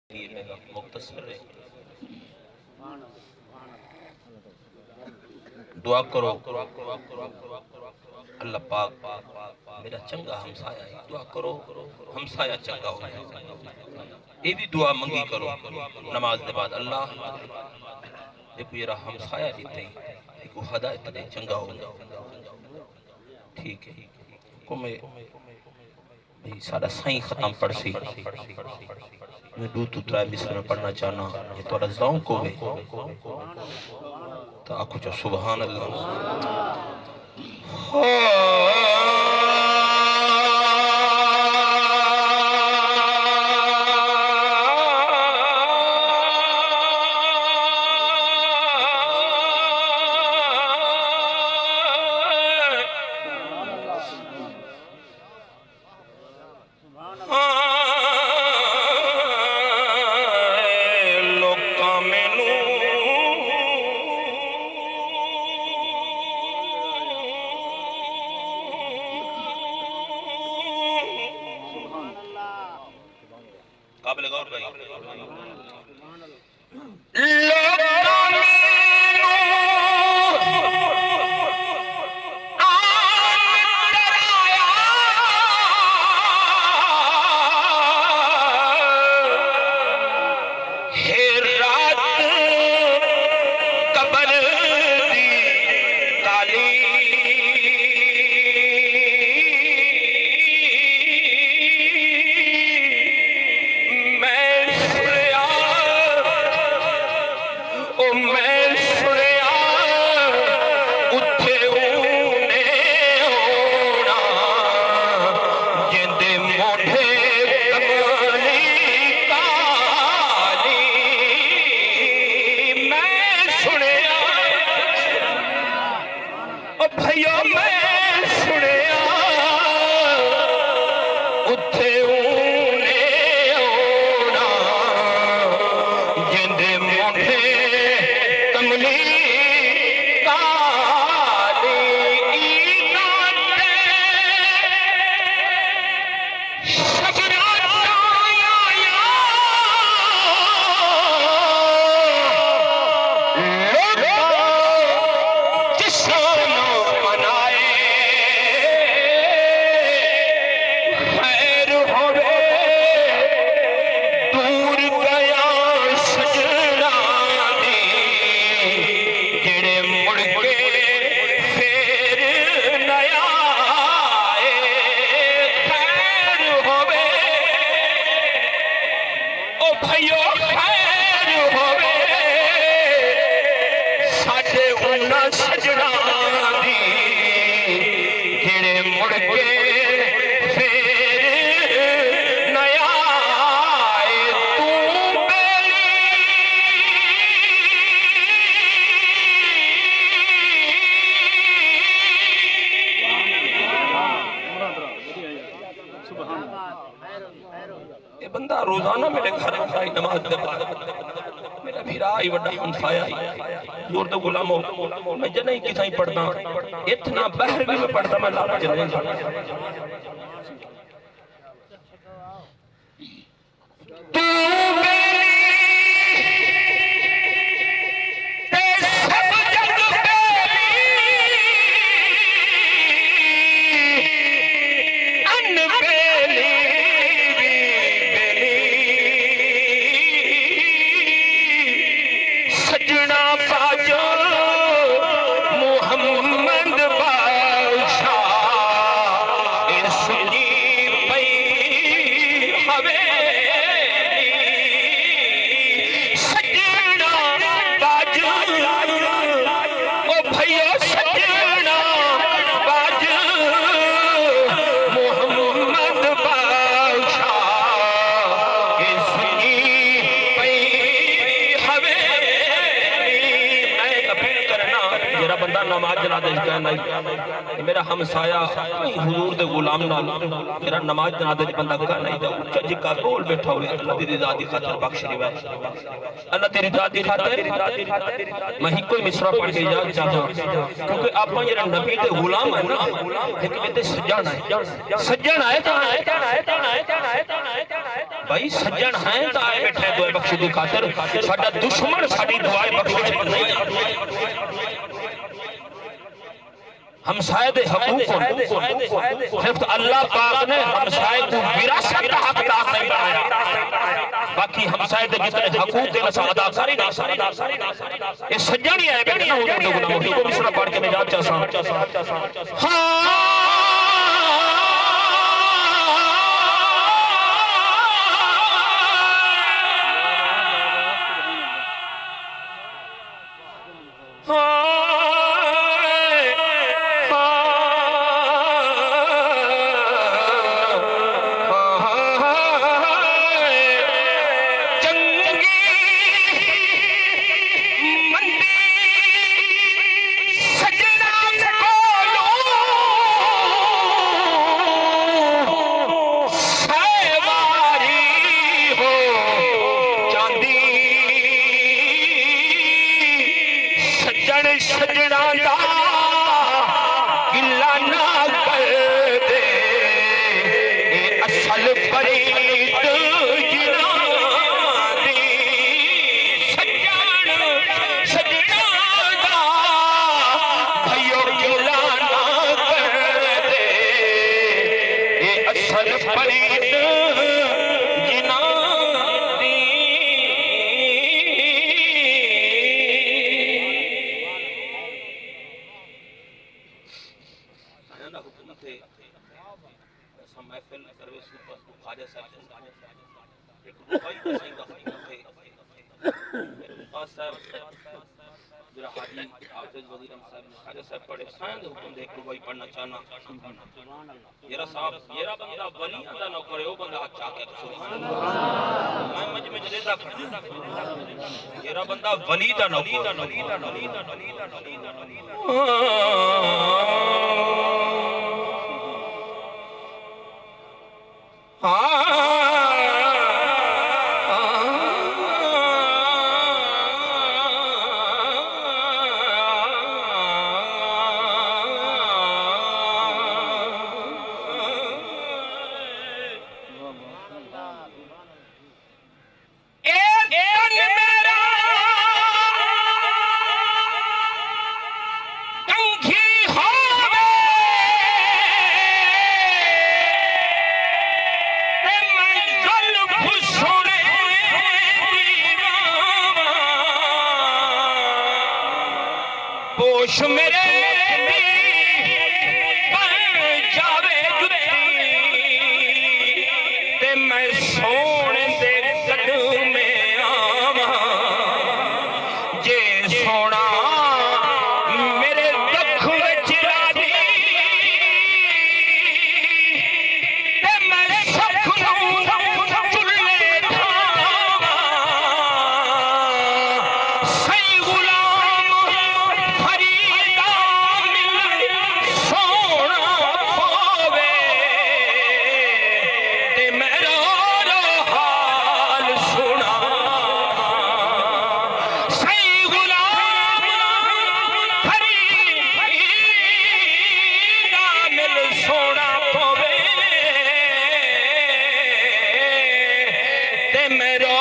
लिए मेरा मुख्तसर है। दुआ करो अल्लाह पाक मेरा चंगा हमसाया है। दुआ करो हमसाया चंगा हो जाए। ये भी दुआ मंगी करो नमाज के बाद, अल्लाह देखो ये हमसाया जीते एक हदायत दे चंगा हो जाए। ठीक है को मैं भाई सारा सही खत्म पढ़ सी मैं दो तो त्रै मिसर में पढ़ना चाहना ये थोड़ा ज़ौक़ होवे तो आखो जो सुभान अल्लाह। काबिल गौर भाई बंदा रोजाना मेरे घर आई नमाज दे बाद मेरा भीरा आई वड्डा हमसाया जोर तो गुलाम हो मैं जने किसा ही पढ़दा इतना बहर भी मैं पढ़दा मैं लाला जने जड़ा बंदा नमाज जनाजे कहना मेरा हमसाया हुजूर दे गुलाम नाल मेरा नमाज जनाजे बंदा कहना ही चज का बोल बैठा हुए अल्लाह दी रजा दी खातिर बख्श रिवा अल्लाह तेरी रजा दी खातिर मैं ही कोई मिसरा पढ़ के याद चाहता क्योंकि आपा जरा नबी दे गुलाम है ना एक बेटे सज्जन है भाई सज्जन है तो आए बैठे दुआ बख्श दी खातिर साडा दुश्मन साडी दुआ बख्श नहीं हमसाए दे हकूक सिर्फ अल्लाह पाक ने हमसाए को विरासत का हकदार नहीं बनाया बाकी हमसाए दे जितने हकूक दे नसा अदा सारी ना ये सज्जन ही है बेटे ना हुजूर दे गुलाम को मिसरा पढ़ के मैं याद चाहता पढ़ना चाहना येरा साहब येरा बंदा वली अदा न करे ओ बंदा अच्छा के सुभान अल्लाह मैं मज में जलेदा येरा बंदा वली दा न पोश मेरे पर जावे जुती ते मैं सोने दे कदम में आवा जे सोना मेरे दुख विच राजी ते मैं सुख नूं चुल्ले ठावा सही गुलाम फरीदा मिल सोना पावे ते मेरा हाल सुना सही गुलाम फरीदा मिल सोना पावे ते मेरा